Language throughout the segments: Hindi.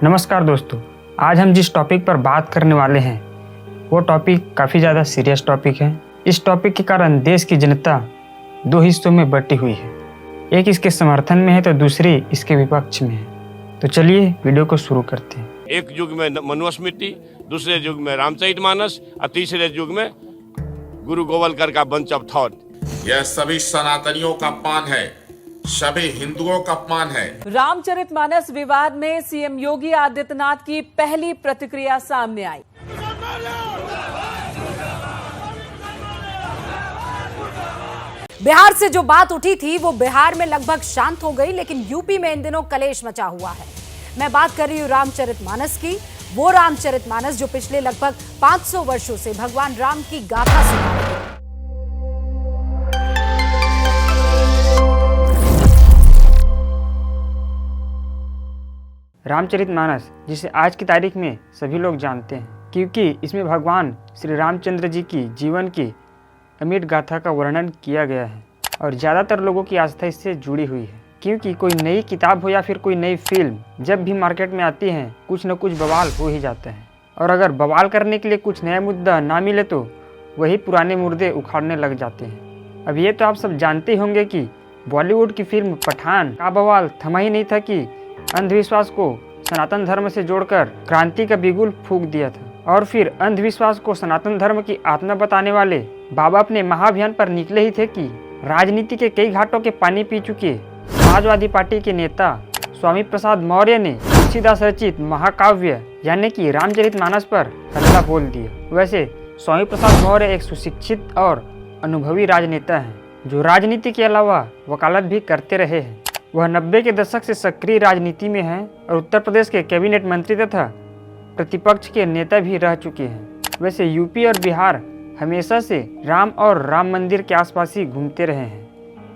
नमस्कार दोस्तों, आज हम जिस टॉपिक पर बात करने वाले हैं वो टॉपिक काफ़ी ज़्यादा सीरियस टॉपिक है। इस टॉपिक के कारण देश की जनता दो हिस्सों में बटी हुई है, एक इसके समर्थन में है तो दूसरी इसके विपक्ष में है। तो चलिए वीडियो को शुरू करते हैं। एक युग में मनुस्मृति, दूसरे युग में रामचरितमानस और तीसरे युग में गुरु गोवलकर का बंच ऑफ थॉट। यह सभी सनातनियों का अपमान है, सभी हिंदुओं का अपमान है। रामचरितमानस विवाद में सीएम योगी आदित्यनाथ की पहली प्रतिक्रिया सामने आई। बिहार से जो बात उठी थी वो बिहार में लगभग शांत हो गई, लेकिन यूपी में इन दिनों कलेश मचा हुआ है। मैं बात कर रही हूं रामचरितमानस की, वो रामचरितमानस जो पिछले लगभग 500 वर्षों से भगवान राम की गाथा सुना रही है। रामचरितमानस, जिसे आज की तारीख में सभी लोग जानते हैं, क्योंकि इसमें भगवान श्री रामचंद्र जी की जीवन की अमिट गाथा का वर्णन किया गया है और ज़्यादातर लोगों की आस्था इससे जुड़ी हुई है। क्योंकि कोई नई किताब हो या फिर कोई नई फिल्म जब भी मार्केट में आती है कुछ न कुछ बवाल हो ही जाता है, और अगर बवाल करने के लिए कुछ नया मुद्दा ना मिले तो वही पुराने मुर्दे उखाड़ने लग जाते हैं। अब ये तो आप सब जानते ही होंगे कि बॉलीवुड की फिल्म पठान का बवाल थमा ही नहीं था कि अंधविश्वास को सनातन धर्म से जोड़कर क्रांति का बिगुल फूंक दिया था, और फिर अंधविश्वास को सनातन धर्म की आत्मा बताने वाले बाबा अपने महाअभियान पर निकले ही थे कि राजनीति के कई घाटों के पानी पी चुके समाजवादी पार्टी के नेता स्वामी प्रसाद मौर्य ने तुलसीदास रचित महाकाव्य यानी कि रामचरितमानस पर हल्ला बोल दिया। वैसे स्वामी प्रसाद मौर्य एक सुशिक्षित और अनुभवी राजनेता हैं जो राजनीति के अलावा वकालत भी करते रहे हैं। वह 90 के दशक से सक्रिय राजनीति में हैं और उत्तर प्रदेश के कैबिनेट मंत्री तथा प्रतिपक्ष के नेता भी रह चुके हैं। वैसे यूपी और बिहार हमेशा से राम और राम मंदिर के आसपास ही घूमते रहे हैं,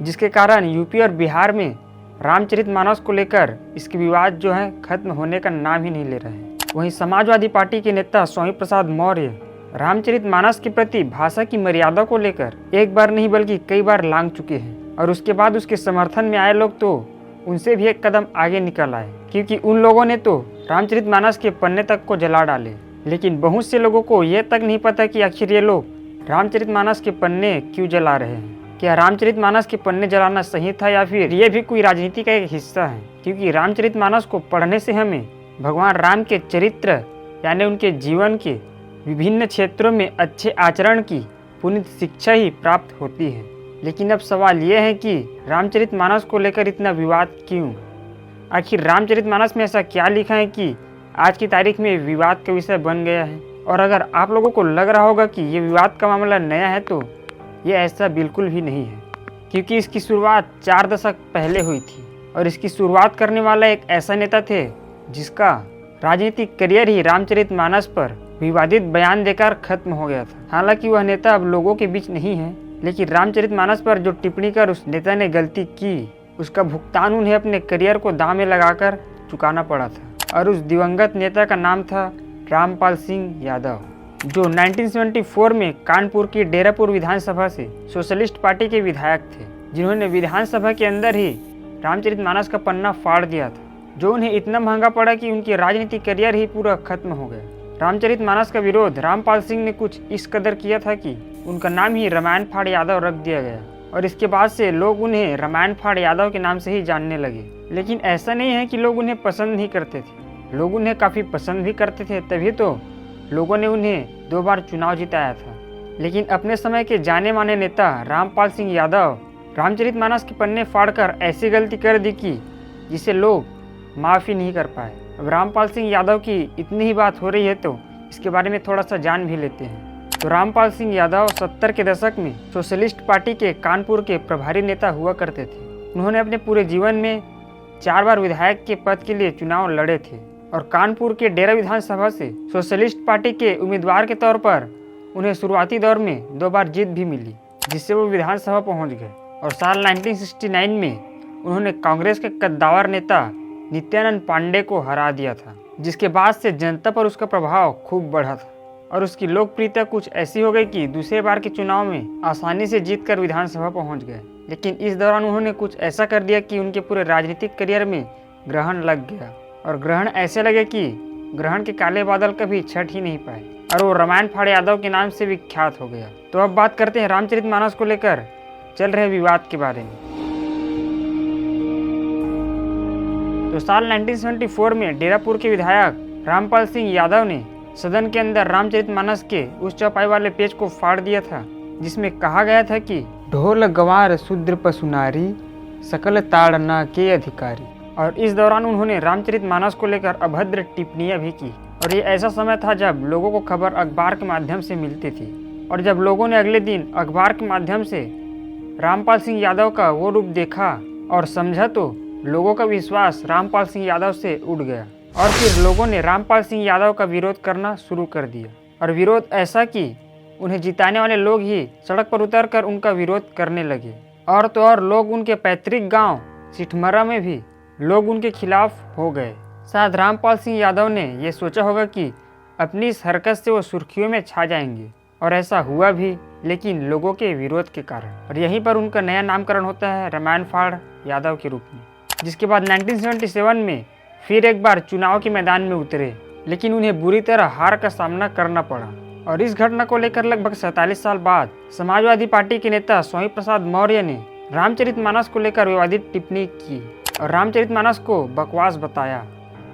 जिसके कारण यूपी और बिहार में रामचरितमानस को लेकर इसके विवाद जो है खत्म होने का नाम ही नहीं ले रहे हैं। वहीं समाजवादी पार्टी के नेता स्वामी प्रसाद मौर्य रामचरितमानस के प्रति भाषा की मर्यादा को लेकर एक बार नहीं बल्कि कई बार लांघ चुके हैं, और उसके बाद उसके समर्थन में आए लोग तो उनसे भी एक कदम आगे निकल आए, क्योंकि उन लोगों ने तो रामचरितमानस के पन्ने तक को जला डाले। लेकिन बहुत से लोगों को यह तक नहीं पता कि आखिर ये लोग रामचरितमानस के पन्ने क्यों जला रहे हैं। क्या रामचरितमानस के पन्ने जलाना सही था या फिर ये भी कोई राजनीति का एक हिस्सा है? क्योंकि रामचरितमानस को पढ़ने से हमें भगवान राम के चरित्र यानी उनके जीवन के विभिन्न क्षेत्रों में अच्छे आचरण की पुनीत शिक्षा ही प्राप्त होती है। लेकिन अब सवाल यह है कि रामचरितमानस को लेकर इतना विवाद क्यों? आखिर रामचरितमानस में ऐसा क्या लिखा है कि आज की तारीख में विवाद का विषय बन गया है? और अगर आप लोगों को लग रहा होगा कि ये विवाद का मामला नया है तो ये ऐसा बिल्कुल भी नहीं है, क्योंकि इसकी शुरुआत 4 दशक पहले हुई थी और इसकी शुरुआत करने वाला एक ऐसा नेता थे जिसका राजनीतिक करियर ही रामचरितमानस पर विवादित बयान देकर खत्म हो गया था। हालांकि वह नेता अब लोगों के बीच नहीं है, लेकिन रामचरितमानस पर जो टिप्पणी कर उस नेता ने गलती की उसका भुगतान उन्हें अपने करियर को दांव में लगाकर चुकाना पड़ा था। और उस दिवंगत नेता का नाम था रामपाल सिंह यादव, जो 1974 में कानपुर की डेरापुर विधानसभा से सोशलिस्ट पार्टी के विधायक थे, जिन्होंने विधानसभा के अंदर ही रामचरितमानस का पन्ना फाड़ दिया था, जो उन्हें इतना महंगा पड़ा कि उनकी राजनीतिक करियर ही पूरा खत्म हो गया। रामचरितमानस का विरोध रामपाल सिंह ने कुछ इस कदर किया था कि उनका नाम ही रामायण फाड़ यादव रख दिया गया, और इसके बाद से लोग उन्हें रामायण फाड़ यादव के नाम से ही जानने लगे। लेकिन ऐसा नहीं है कि लोग उन्हें पसंद नहीं करते थे, लोग उन्हें काफ़ी पसंद भी करते थे, तभी तो लोगों ने उन्हें 2 बार चुनाव जिताया था। लेकिन अपने समय के जाने माने नेता रामपाल सिंह यादव रामचरितमानस के पन्ने फाड़कर ऐसी गलती कर दी कि जिसे लोग माफ़ी नहीं कर पाए। अब रामपाल सिंह यादव की इतनी ही बात हो रही है तो इसके बारे में थोड़ा सा जान भी लेते हैं। तो रामपाल सिंह यादव 70 के दशक में सोशलिस्ट पार्टी के कानपुर के प्रभारी नेता हुआ करते थे। उन्होंने अपने पूरे जीवन में 4 बार विधायक के पद के लिए चुनाव लड़े थे, और कानपुर के डेरा विधानसभा से सोशलिस्ट पार्टी के उम्मीदवार के तौर पर उन्हें शुरुआती दौर में 2 बार जीत भी मिली, जिससे वो विधानसभा पहुंच गए। और साल 1969 में उन्होंने कांग्रेस के कद्दावर नेता नित्यानंद पांडे को हरा दिया था, जिसके बाद से जनता पर उसका प्रभाव खूब बढ़ा था और उसकी लोकप्रियता कुछ ऐसी हो गई कि दूसरे बार के चुनाव में आसानी से जीतकर विधानसभा पहुंच गए। लेकिन इस दौरान उन्होंने कुछ ऐसा कर दिया कि उनके पूरे राजनीतिक करियर में ग्रहण लग गया और ग्रहण ऐसे लगे कि ग्रहण के काले बादल कभी छट ही नहीं पाए और वो रामायण फाड़ यादव के नाम से विख्यात हो गया। तो अब बात करते हैं रामचरितमानस को लेकर चल रहे विवाद के बारे में। तो साल 1974 में डेरापुर के विधायक रामपाल सिंह यादव ने सदन के अंदर रामचरितमानस के उस चौपाई वाले पेज को फाड़ दिया था जिसमें कहा गया था कि ढोल गंवार शूद्र पशुनारी सकल ताड़ना के अधिकारी। और इस दौरान उन्होंने रामचरितमानस को लेकर अभद्र टिप्पणियां भी की। और ये ऐसा समय था जब लोगों को खबर अखबार के माध्यम से मिलती थी और जब लोगों ने अगले दिन अखबार के माध्यम से रामपाल सिंह यादव का वो रूप देखा और समझा तो लोगों का विश्वास रामपाल सिंह यादव से उड़ गया और फिर लोगों ने रामपाल सिंह यादव का विरोध करना शुरू कर दिया। और विरोध ऐसा कि उन्हें जिताने वाले लोग ही सड़क पर उतरकर उनका विरोध करने लगे। और तो और लोग उनके पैतृक गांव सिठमरा में भी लोग उनके खिलाफ हो गए। शायद रामपाल सिंह यादव ने यह सोचा होगा कि अपनी इस हरकत से वो सुर्खियों में छा जाएंगे और ऐसा हुआ भी, लेकिन लोगों के विरोध के कारण। और यहीं पर उनका नया नामकरण होता है रामायण फाड़ यादव के रूप में, जिसके बाद 1977 में फिर एक बार चुनाव के मैदान में उतरे, लेकिन उन्हें बुरी तरह हार का सामना करना पड़ा। और इस घटना को लेकर लगभग 47 साल बाद समाजवादी पार्टी के नेता स्वामी प्रसाद मौर्य ने रामचरितमानस को लेकर विवादित टिप्पणी की और रामचरितमानस को बकवास बताया।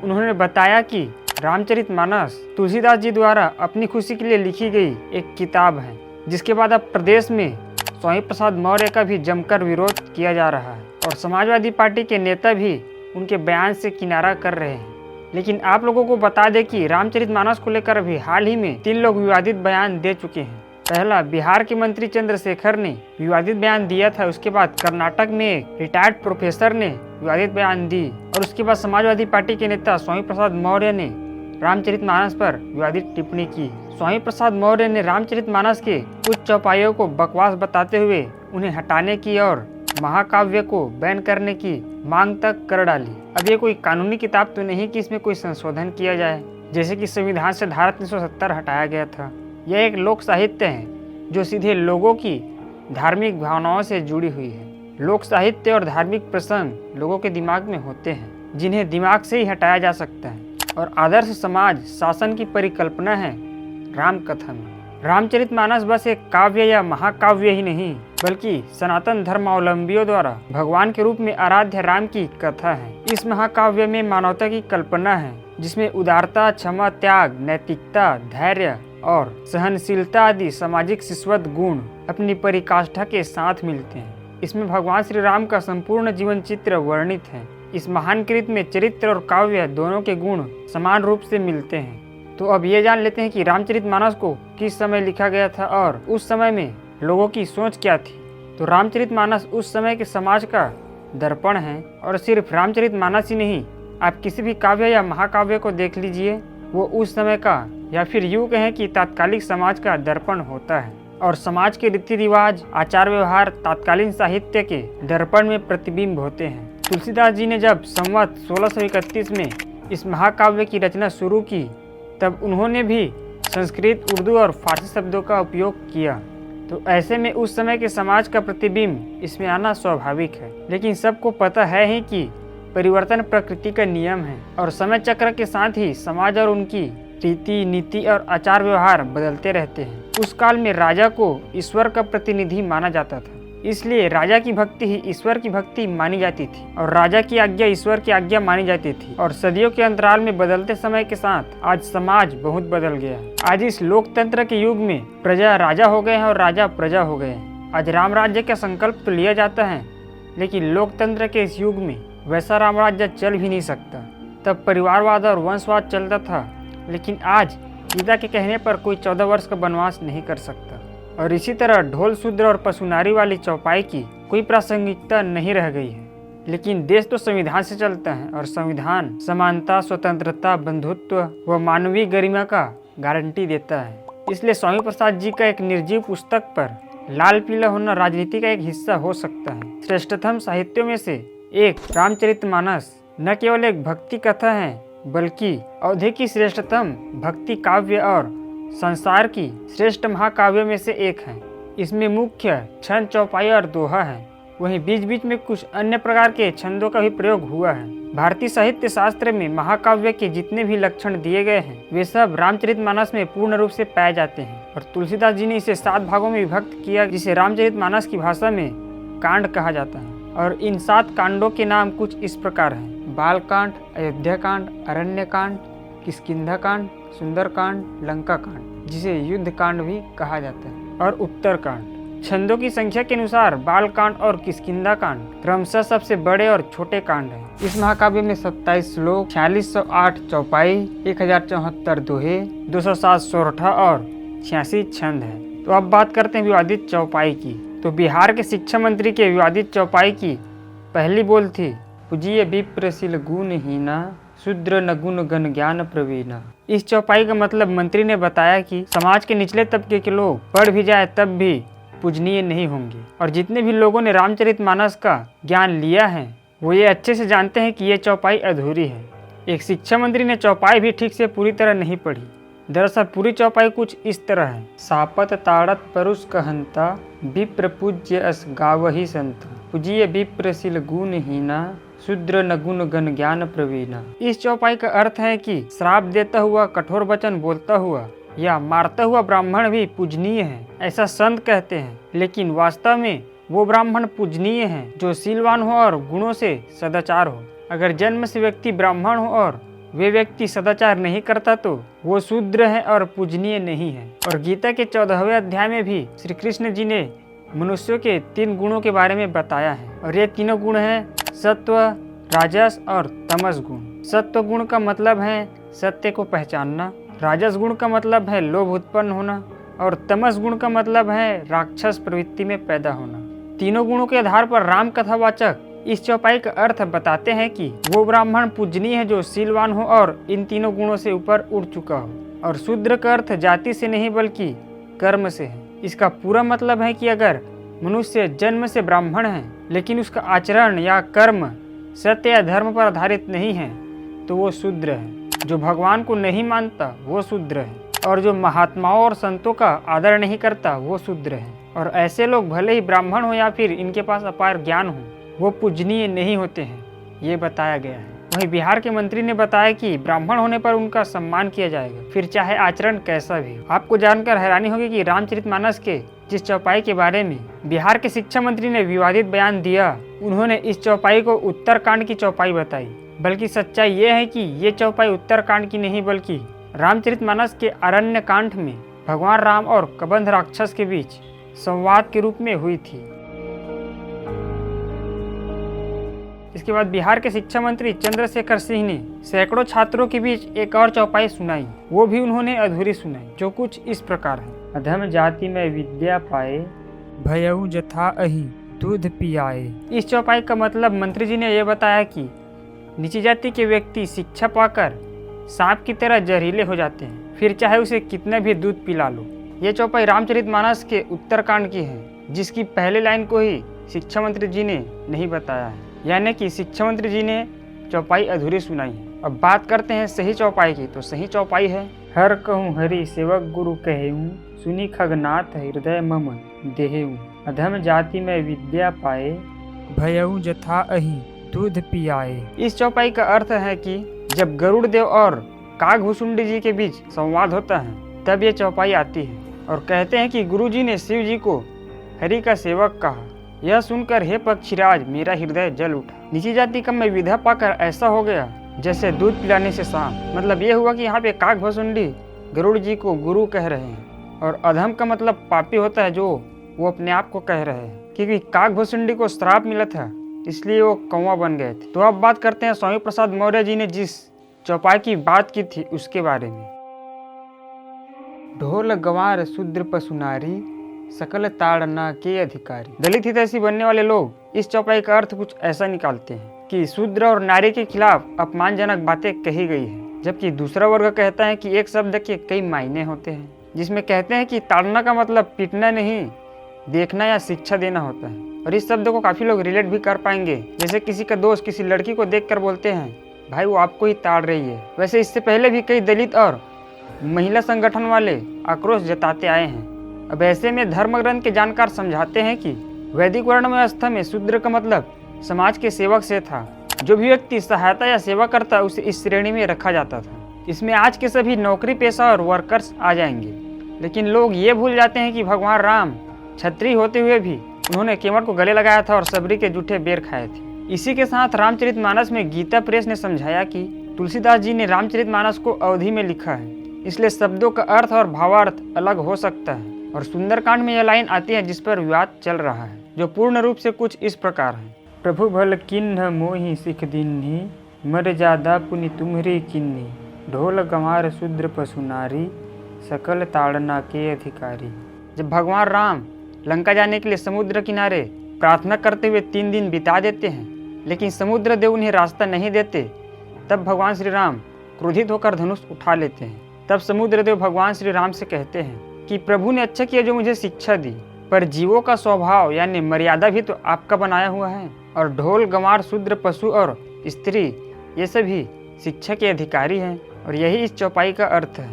उन्होंने बताया कि रामचरितमानस तुलसीदास जी द्वारा अपनी खुशी के लिए लिखी गई एक किताब है, जिसके बाद अब प्रदेश में स्वामी प्रसाद मौर्य का भी जमकर विरोध किया जा रहा है और समाजवादी पार्टी के नेता भी उनके बयान से किनारा कर रहे हैं। लेकिन आप लोगों को बता दें कि रामचरितमानस को लेकर अभी हाल ही में 3 लोग विवादित बयान दे चुके हैं। पहला बिहार के मंत्री चंद्रशेखर ने विवादित बयान दिया था, उसके बाद कर्नाटक में एक रिटायर्ड प्रोफेसर ने विवादित बयान दी और उसके बाद समाजवादी पार्टी के नेता स्वामी प्रसाद मौर्य ने रामचरितमानस पर विवादित टिप्पणी की। स्वामी प्रसाद मौर्य ने रामचरितमानस के कुछ चौपाइयों को बकवास बताते हुए उन्हें हटाने की और महाकाव्य को बैन करने की मांग तक कर डाली। अब ये कोई कानूनी किताब तो नहीं कि इसमें कोई संशोधन किया जाए, जैसे कि संविधान से धारा 370 हटाया गया था। यह एक लोक साहित्य है जो सीधे लोगों की धार्मिक भावनाओं से जुड़ी हुई है। लोक साहित्य और धार्मिक प्रसंग लोगों के दिमाग में होते हैं जिन्हें दिमाग से ही हटाया जा सकता है। और आदर्श समाज शासन की परिकल्पना है राम कथा में। रामचरितमानस बस एक काव्य या महाकाव्य ही नहीं, बल्कि सनातन धर्मावलंबियों द्वारा भगवान के रूप में आराध्य राम की कथा है। इस महाकाव्य में मानवता की कल्पना है, जिसमें उदारता, क्षमा, त्याग, नैतिकता, धैर्य और सहनशीलता आदि सामाजिक शिश्वत गुण अपनी परिकाष्ठा के साथ मिलते हैं। इसमें भगवान श्री राम का संपूर्ण जीवन चित्र वर्णित है। इस महान कृत में चरित्र और काव्य दोनों के गुण समान रूप से मिलते हैं। तो अब ये जान लेते हैं कि रामचरितमानस को किस समय लिखा गया था और उस समय में लोगों की सोच क्या थी। तो रामचरितमानस उस समय के समाज का दर्पण है और सिर्फ रामचरितमानस ही नहीं, आप किसी भी काव्य या महाकाव्य को देख लीजिए, वो उस समय का या फिर यूँ कहें कि तात्कालिक समाज का दर्पण होता है। और समाज के रीति रिवाज, आचार व्यवहार तात्कालीन साहित्य के दर्पण में प्रतिबिंब होते हैं। तुलसीदास जी ने जब संवत 1631 में इस महाकाव्य की रचना शुरू की, तब उन्होंने भी संस्कृत, उर्दू और फारसी शब्दों का उपयोग किया। तो ऐसे में उस समय के समाज का प्रतिबिंब इसमें आना स्वाभाविक है। लेकिन सबको पता है ही कि परिवर्तन प्रकृति का नियम है और समय चक्र के साथ ही समाज और उनकी रीति, नीति और आचार व्यवहार बदलते रहते हैं। उस काल में राजा को ईश्वर का प्रतिनिधि माना जाता था, इसलिए राजा की भक्ति ही ईश्वर की भक्ति मानी जाती थी और राजा की आज्ञा ईश्वर की आज्ञा मानी जाती थी। और सदियों के अंतराल में बदलते समय के साथ आज समाज बहुत बदल गया है। आज इस लोकतंत्र के युग में प्रजा राजा हो गए हैं और राजा प्रजा हो गए हैं। आज राम राज्य का संकल्प तो लिया जाता है, लेकिन लोकतंत्र के इस युग में वैसा राम राज्य चल भी नहीं सकता। तब परिवारवाद और वंशवाद चलता था, लेकिन आज पिता के कहने पर कोई 14 वर्ष का वनवास नहीं कर सकता। और इसी तरह ढोल शूद्र और पशुनारी वाली चौपाई की कोई प्रासंगिकता नहीं रह गई है। लेकिन देश तो संविधान से चलता है और संविधान समानता, स्वतंत्रता, बंधुत्व व मानवीय गरिमा का गारंटी देता है। इसलिए स्वामी प्रसाद जी का एक निर्जीव पुस्तक पर लाल पीला होना राजनीति का एक हिस्सा हो सकता है। श्रेष्ठतम साहित्यों में से एक रामचरितमानस न केवल एक भक्ति कथा है, बल्कि अवधि की श्रेष्ठतम भक्ति काव्य और संसार की श्रेष्ठ महाकाव्य में से एक है। इसमें मुख्य छंद, चौपाई और दोहा है। वहीं बीच बीच में कुछ अन्य प्रकार के छंदों का भी प्रयोग हुआ है। भारतीय साहित्य शास्त्र में महाकाव्य के जितने भी लक्षण दिए गए हैं वे सब रामचरितमानस में पूर्ण रूप से पाए जाते हैं और तुलसीदास जी ने इसे 7 भागों में विभक्त किया, जिसे रामचरितमानस की भाषा में कांड कहा जाता है। और इन 7 कांडों के नाम कुछ इस प्रकार हैं: बाल कांड, अयोध्या कांड, अरण्य कांड, किष्किंधा कांड, सुंदर कांड, लंका कांड, जिसे युद्ध कांड भी कहा जाता है, और उत्तर कांड। छंदों की संख्या के अनुसार बाल कांड और किष्किंधा कांड क्रमशः सबसे बड़े और छोटे कांड हैं। इस महाकाव्य में 27 श्लोक, 4608 चौपाई, 1074 दोहे, 207 सोरठा और 86 छंद है। तो अब बात करते हैं विवादित चौपाई की। तो बिहार के शिक्षा मंत्री के विवादित चौपाई की पहली बोल थी: पूजिए विप्रशील गुणहीना, शूद्र न गुण गण ज्ञान प्रवीणा। इस चौपाई का मतलब मंत्री ने बताया कि समाज के निचले तबके के लोग पढ़ भी जाए तब भी पूजनीय नहीं होंगे, और जितने भी लोगों ने रामचरितमानस का ज्ञान लिया है वो ये अच्छे से जानते हैं कि ये चौपाई अधूरी है। एक शिक्षा मंत्री ने चौपाई भी ठीक से पूरी तरह नहीं पढ़ी। दरअसल पूरी चौपाई कुछ इस तरह है: सापत ताड़त परुष कहंता, विप्र पूज्य अस गावहि संत, पूजिए विप्रशील गुणहीना, शूद्र न गुण गण ज्ञान प्रवीणा। इस चौपाई का अर्थ है कि श्राप देता हुआ, कठोर वचन बोलता हुआ या मारता हुआ ब्राह्मण भी पूजनीय है, ऐसा संत कहते हैं। लेकिन वास्तव में वो ब्राह्मण पूजनीय है जो शीलवान हो और गुणों से सदाचार हो। अगर जन्म से व्यक्ति ब्राह्मण हो और वे व्यक्ति सदाचार नहीं करता तो वो शूद्र है और पूजनीय नहीं है। और गीता के 14वें अध्याय में भी श्री कृष्ण जी ने मनुष्यों के 3 गुणों के बारे में बताया है, और ये तीनों गुण हैं सत्व, राजस और तमस गुण। सत्व गुण का मतलब है सत्य को पहचानना, राजस गुण का मतलब है लोभ उत्पन्न होना, और तमस गुण का मतलब है राक्षस प्रवृत्ति में पैदा होना। तीनों गुणों के आधार पर राम कथावाचक इस चौपाई का अर्थ बताते हैं कि वो ब्राह्मण पूजनीय है जो शीलवान हो और इन तीनों गुणों से ऊपर उठ चुका हो। और शूद्र का अर्थ जाति से नहीं बल्कि कर्म से है। इसका पूरा मतलब है कि अगर मनुष्य जन्म से ब्राह्मण है लेकिन उसका आचरण या कर्म सत्य या धर्म पर आधारित नहीं है तो वो शूद्र है। जो भगवान को नहीं मानता वो शूद्र है, और जो महात्माओं और संतों का आदर नहीं करता वो शूद्र है। और ऐसे लोग भले ही ब्राह्मण हो या फिर इनके पास अपार ज्ञान हो, वो पूजनीय नहीं होते हैं, ये बताया गया है। वहीं बिहार के मंत्री ने बताया कि ब्राह्मण होने पर उनका सम्मान किया जाएगा, फिर चाहे आचरण कैसा भी हो। आपको जानकर हैरानी होगी कि रामचरितमानस के जिस चौपाई के बारे में बिहार के शिक्षा मंत्री ने विवादित बयान दिया, उन्होंने इस चौपाई को उत्तरकांड की चौपाई बताई। बल्कि सच्चाई ये है कि ये चौपाई उत्तरकांड की नहीं बल्कि रामचरितमानस के अरण्य कांड में भगवान राम और कबंध राक्षस के बीच संवाद के रूप में हुई थी। इसके बाद बिहार के शिक्षा मंत्री चंद्रशेखर सिंह ने सैकड़ों छात्रों के बीच एक और चौपाई सुनाई, वो भी उन्होंने अधूरी सुनाई, जो कुछ इस प्रकार है: अधम जाति में विद्या पाए, भयउ जथा अहि दूध पियाए। इस चौपाई का मतलब मंत्री जी ने यह बताया कि नीची जाति के व्यक्ति शिक्षा पाकर सांप की तरह जहरीले हो जाते हैं, फिर चाहे उसे कितना भी दूध पिला लो। ये चौपाई रामचरितमानस के उत्तरकांड की है, जिसकी पहले लाइन को ही शिक्षा मंत्री जी ने नहीं बताया है, यानी कि शिक्षा मंत्री जी ने चौपाई अधूरी सुनाई है। अब बात करते हैं सही चौपाई की, तो सही चौपाई है: हर कहूँ हरि सेवक गुरु कहेऊँ, सुनी खगनाथ हृदय मम देहेऊँ, अधम जाति में विद्या पाए, भयऊ जथा अहि दूध पियाए। इस चौपाई का अर्थ है कि जब गरुड़ देव और कागभुसुंडी जी के बीच संवाद होता है तब ये चौपाई आती है, और कहते हैं कि गुरु जी ने शिव जी को हरि का सेवक कहा। यह सुनकर हे पक्षीराज मेरा हृदय जल उठा। नीची जाति का मैं विधा पाकर ऐसा हो गया जैसे दूध पिलाने से सांप। मतलब ये हुआ कि यहाँ पे कागभुसुंडी गरुड़ जी को गुरु कह रहे हैं, और अधम का मतलब पापी होता है जो वो अपने आप को कह रहे हैं, क्योंकि कागभुसुंडी को श्राप मिला था इसलिए वो कौवा बन गए थे। तो अब बात करते हैं स्वामी प्रसाद मौर्य जी ने जिस चौपाई की बात की थी उसके बारे में। ढोल गंवार शूद्र पशुनारी, सकल ताड़ना के अधिकारी। दलित हितैषी बनने वाले लोग इस चौपाई का अर्थ कुछ ऐसा निकालते हैं कि शूद्र और नारी के खिलाफ अपमानजनक बातें कही गई है, जबकि दूसरा वर्ग कहता है कि एक शब्द के कई मायने होते हैं, जिसमें कहते हैं कि ताड़ना का मतलब पीटना नहीं, देखना या शिक्षा देना होता है। और इस शब्द को काफी लोग रिलेट भी कर पाएंगे, जैसे किसी का दोस्त किसी लड़की को देखकर बोलते हैं भाई वो आपको ही ताड़ रही है। वैसे इससे पहले भी कई दलित और महिला संगठन वाले आक्रोश जताते आए हैं। अब ऐसे में धर्म ग्रंथ के जानकार समझाते हैं कि वैदिक वर्ण व्यवस्था में शूद्र का मतलब समाज के सेवक से था। जो भी व्यक्ति सहायता या सेवा करता उसे इस श्रेणी में रखा जाता था। इसमें आज के सभी नौकरी पेशा और वर्कर्स आ जाएंगे। लेकिन लोग ये भूल जाते हैं कि भगवान राम क्षत्रिय होते हुए भी उन्होंने केवट को गले लगाया था और सबरी के जूठे बेर खाए थे। इसी के साथ रामचरितमानस में गीता प्रेस ने समझाया कि तुलसीदास जी ने रामचरितमानस को अवधि में लिखा है, इसलिए शब्दों का अर्थ और भावार्थ अलग हो सकता है। और सुंदरकांड में यह लाइन आती है जिस पर विवाद चल रहा है, जो पूर्ण रूप से कुछ इस प्रकार है। प्रभु भल किन्ह मोहि सिख दीन्ही, मर्यादा पुनि तुम्हरी किन्नी, ढोल गंवार शूद्र पशु नारी, सकल ताड़ना के अधिकारी। जब भगवान राम लंका जाने के लिए समुद्र किनारे प्रार्थना करते हुए 3 दिन बिता देते हैं, लेकिन समुद्र देव उन्हें रास्ता नहीं देते, तब भगवान श्री राम क्रोधित होकर धनुष उठा लेते हैं। तब समुद्र देव भगवान श्री राम से कहते हैं कि प्रभु ने अच्छा किया जो मुझे शिक्षा दी, पर जीवों का स्वभाव यानी मर्यादा भी तो आपका बनाया हुआ है, और ढोल गंवार शूद्र पशु और स्त्री ये सभी शिक्षा के अधिकारी हैं। और यही इस चौपाई का अर्थ है।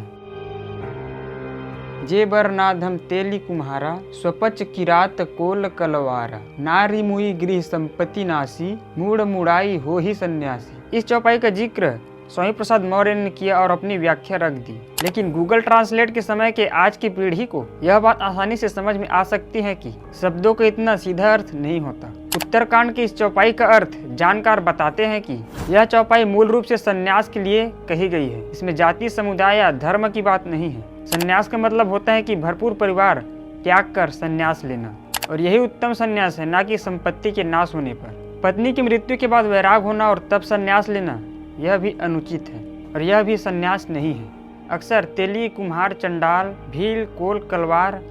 जे बरनाधम तेली कुम्हारा, स्वपच किरात कोल कलवारा, नारी मुई गृह संपत्ति नासी, मूड मुड़ाई हो ही सन्यासी। इस चौपाई का जिक्र स्वामी प्रसाद मौर्य ने किया और अपनी व्याख्या रख दी। लेकिन गूगल ट्रांसलेट के समय के आज की पीढ़ी को यह बात आसानी से समझ में आ सकती है कि शब्दों का इतना सीधा अर्थ नहीं होता। उत्तरकांड की इस चौपाई का अर्थ जानकार बताते हैं कि यह चौपाई मूल रूप से संन्यास के लिए कही गई है। इसमें जाति, समुदाय या धर्म की बात नहीं है। संन्यास का मतलब होता है कि भरपूर परिवार त्याग कर संन्यास लेना, और यही उत्तम संन्यास है, न कि संपत्ति के नाश होने पर। पत्नी की मृत्यु के बाद वैराग होना और तब संन्यास लेना यह भी अनुचित है, और यह भी संन्यास नहीं है। अक्सर तेली, कुम्हार, चंडाल, भील, कोल, कलवार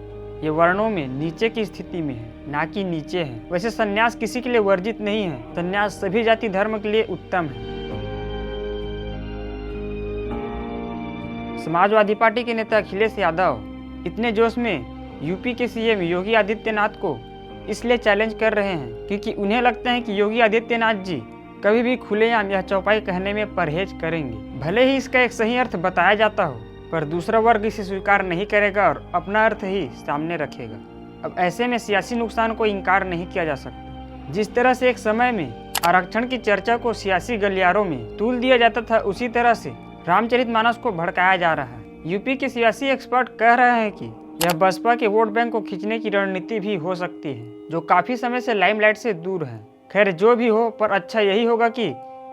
ये वर्णों में नीचे की स्थिति में है, ना कि नीचे है। वैसे संन्यास किसी के लिए वर्जित नहीं है। संन्यास सभी जाति धर्म के लिए उत्तम है। समाजवादी पार्टी के नेता अखिलेश यादव इतने जोश में यूपी के सीएम योगी आदित्यनाथ को इसलिए चैलेंज कर रहे हैं क्योंकि उन्हें लगता है कि योगी आदित्यनाथ जी कभी भी खुलेआम यह चौपाई कहने में परहेज करेंगे। भले ही इसका एक सही अर्थ बताया जाता हो, पर दूसरा वर्ग इसे स्वीकार नहीं करेगा और अपना अर्थ ही सामने रखेगा। अब ऐसे में सियासी नुकसान को इनकार नहीं किया जा सकता। जिस तरह से एक समय में आरक्षण की चर्चा को सियासी गलियारों में तूल दिया जाता था, उसी तरह से रामचरितमानस को भड़काया जा रहा है। यूपी के सियासी एक्सपर्ट कह रहे हैं कि यह बसपा के वोट बैंक को खींचने की रणनीति भी हो सकती है, जो काफी समय से लाइमलाइट से दूर है। खैर जो भी हो, पर अच्छा यही होगा कि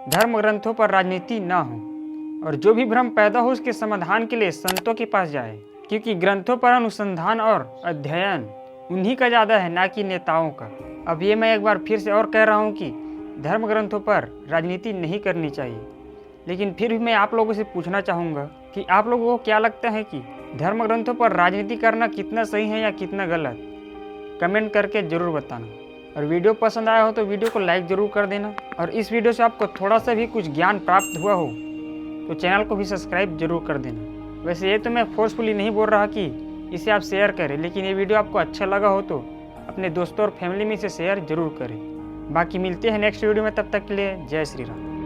धर्म ग्रंथों पर राजनीति न हो, और जो भी भ्रम पैदा हो उसके समाधान के लिए संतों के पास जाए, क्योंकि ग्रंथों पर अनुसंधान और अध्ययन उन्हीं का ज़्यादा है, ना कि नेताओं का। अब ये मैं एक बार फिर से और कह रहा हूँ कि धर्म ग्रंथों पर राजनीति नहीं करनी चाहिए। लेकिन फिर भी मैं आप लोगों से पूछना चाहूँगा कि आप लोगों को क्या लगता है कि धर्म ग्रंथों पर राजनीति करना कितना सही है या कितना गलत? कमेंट करके ज़रूर बताना। और वीडियो पसंद आया हो तो वीडियो को लाइक ज़रूर कर देना। और इस वीडियो से आपको थोड़ा सा भी कुछ ज्ञान प्राप्त हुआ हो तो चैनल को भी सब्सक्राइब जरूर कर देना। वैसे ये तो मैं फोर्सफुली नहीं बोल रहा कि इसे आप शेयर करें, लेकिन ये वीडियो आपको अच्छा लगा हो तो अपने दोस्तों और फैमिली में इसे शेयर जरूर करें। बाकी मिलते हैं नेक्स्ट वीडियो में, तब तक के लिए जय श्री राम।